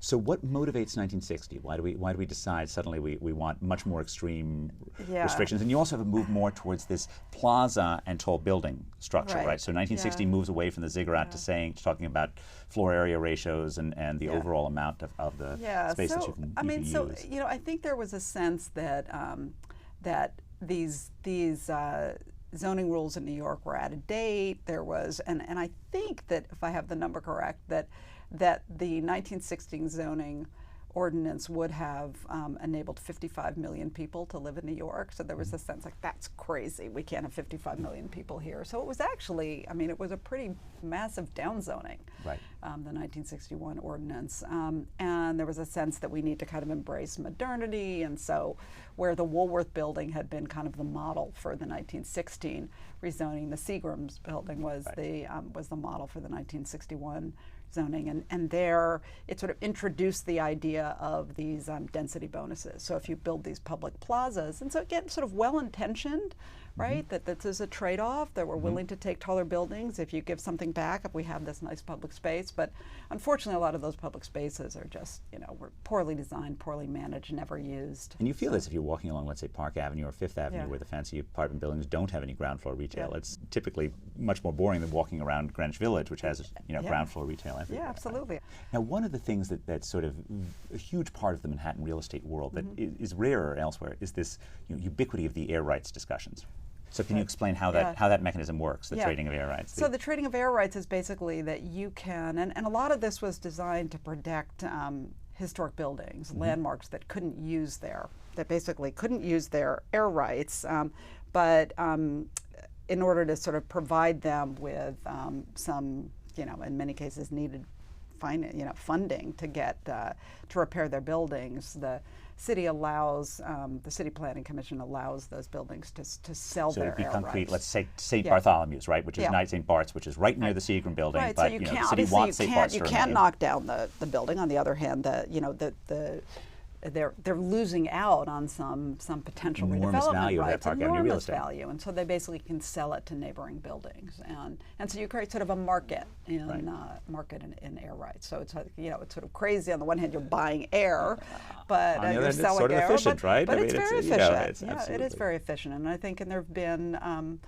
So what motivates 1960? Why do we decide suddenly we want much more extreme restrictions? And you also have a move more towards this plaza and tall building structure, right? So 1960 moves away from the ziggurat to talking about floor area ratios and the overall amount of the space that you can use. You know, I think there was a sense that that these zoning rules in New York were out of date. There was, and I think that if I have the number correct, that the 1916 zoning ordinance would have enabled 55 million people to live in New York. So there was a sense like, that's crazy. We can't have 55 million people here. So it was actually, I mean, it was a pretty massive downzoning, the 1961 ordinance. And there was a sense that we need to kind of embrace modernity. And so where the Woolworth building had been kind of the model for the 1916 rezoning, the Seagram's building was the model for the 1961 zoning, and there it sort of introduced the idea of these density bonuses. So if you build these public plazas, and so again, sort of well-intentioned, right? That this is a trade-off, that we're willing to take taller buildings if you give something back, if we have this nice public space. But unfortunately, a lot of those public spaces are just, you know, were poorly designed, poorly managed, never used. And you feel this if you're walking along, let's say, Park Avenue or Fifth Avenue, where the fancy apartment buildings don't have any ground floor retail. It's typically much more boring than walking around Greenwich Village, which has, you know, ground floor retail everywhere. Yeah, absolutely. Now, one of the things that's sort of a huge part of the Manhattan real estate world that is rarer elsewhere is this, you know, ubiquity of the air rights discussions. So can you explain how that mechanism works, the trading of air rights? So the trading of air rights is basically that you can, and a lot of this was designed to protect historic buildings, landmarks that basically couldn't use their air rights, but in order to sort of provide them with some, you know, in many cases needed funding to get to repair their buildings, the city allows, the City Planning Commission allows those buildings to sell their air rights. So to be concrete, let's say St. Bartholomew's, right, which is not St. Bart's, which is right near the Seagram building, but so you know, the city wants St. Bart's to remain. You can't knock down the building. On the other hand, they're losing out on some potential redevelopment rights, enormous value, and so they basically can sell it to neighboring buildings, and so you create sort of a market in air rights. So it's, you know, it's sort of crazy. On the one hand, you're buying air, but you're selling sort of air, efficient, right? But it's very efficient. You know, it is very efficient, and I think, and there have been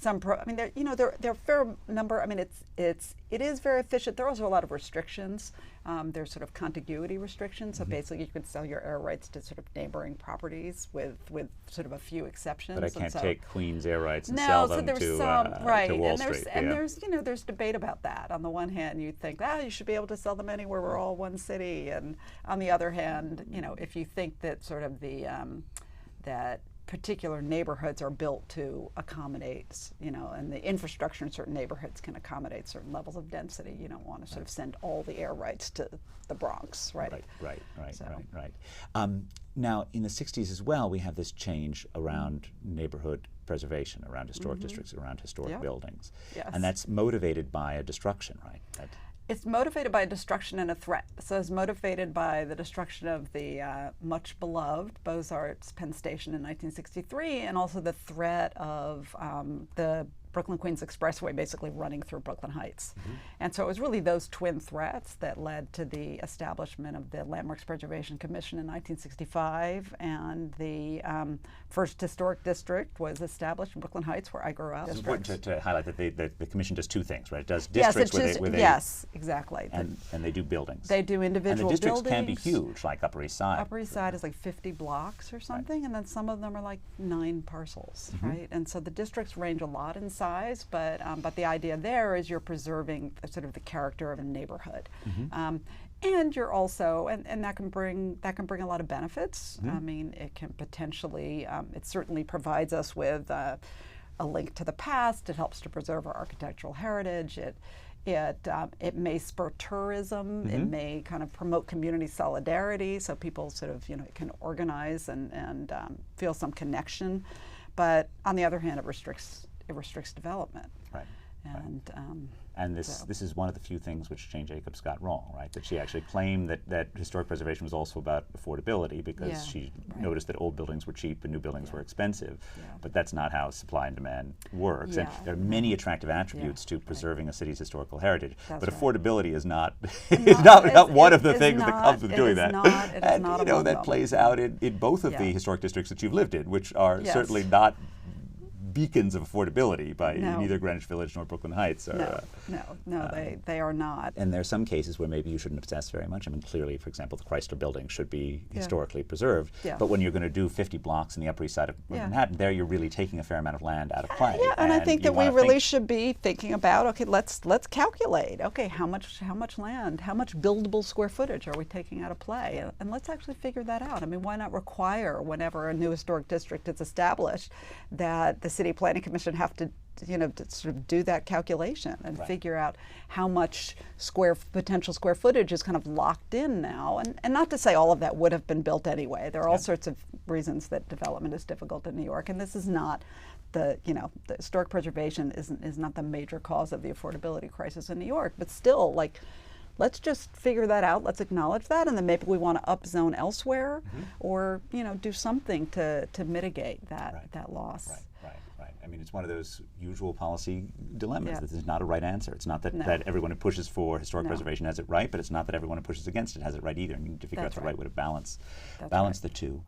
there are a fair number. I mean, it is very efficient. There are also a lot of restrictions. There's sort of contiguity restrictions. So basically, you can sell your air rights to sort of neighboring properties with sort of a few exceptions. But I can't take Queens air rights and sell them to Wall Street. And there's debate about that. On the one hand, you think, you should be able to sell them anywhere. We're all one city. And on the other hand, you know, if you think that sort of that particular neighborhoods are built to accommodate, you know, and the infrastructure in certain neighborhoods can accommodate certain levels of density. You don't want to sort of send all the air rights to the Bronx, right? Right. Now, in the 60s as well, we have this change around neighborhood preservation, around historic districts, around historic buildings. Yes. And that's motivated by a destruction, right? It's motivated by destruction and a threat. So it's motivated by the destruction of the much beloved Beaux-Arts Penn Station in 1963, and also the threat of the Brooklyn-Queens Expressway basically running through Brooklyn Heights. And so it was really those twin threats that led to the establishment of the Landmarks Preservation Commission in 1965, and the first historic district was established in Brooklyn Heights, where I grew up. It's important to highlight that the commission does two things, right? It does districts yes, exactly. And they do buildings. They do individual buildings. And the districts buildings. can be huge, like Upper East Side. Upper East Side is like 50 blocks or something, and then some of them are like 9 parcels, right? And so the districts range a lot in size, but the idea there is you're preserving sort of the character of a neighborhood. And you're also, and that can bring a lot of benefits. I mean, it can potentially, it certainly provides us with a link to the past. It helps to preserve our architectural heritage. It may spur tourism. It may kind of promote community solidarity, so people sort of, you know, can organize and feel some connection. But on the other hand, it restricts development. Right. And And this is one of the few things which Jane Jacobs got wrong, right? That she actually claimed that historic preservation was also about affordability, because she noticed that old buildings were cheap and new buildings were expensive. But that's not how supply and demand works. And there are many attractive attributes to preserving a city's historical heritage. But affordability is not not one of the things that comes with doing that. And you know, that plays out in both of the historic districts that you've lived in, which are certainly not beacons of affordability in either Greenwich Village nor Brooklyn Heights. Or, they are not. And there are some cases where maybe you shouldn't obsess very much. I mean, clearly, for example, the Chrysler Building should be historically preserved. But when you're going to do 50 blocks in the Upper East Side of Manhattan, there you're really taking a fair amount of land out of play. And I think that we really should be thinking about, okay, let's calculate. Okay, how much land, how much buildable square footage are we taking out of play, and let's actually figure that out. I mean, why not require, whenever a new historic district is established, that the City Planning Commission have to, to sort of do that calculation and figure out how much potential square footage is kind of locked in now. And not to say all of that would have been built anyway. There are all sorts of reasons that development is difficult in New York, and this is not the historic preservation is not the major cause of the affordability crisis in New York. But still, like, let's just figure that out. Let's acknowledge that, and then maybe we want to upzone elsewhere, or do something to mitigate that loss. Right. I mean, it's one of those usual policy dilemmas. This is not a right answer. It's not that everyone who pushes for historic preservation has it right, but it's not that everyone who pushes against it has it right either. And you need to figure out the right way to balance the two.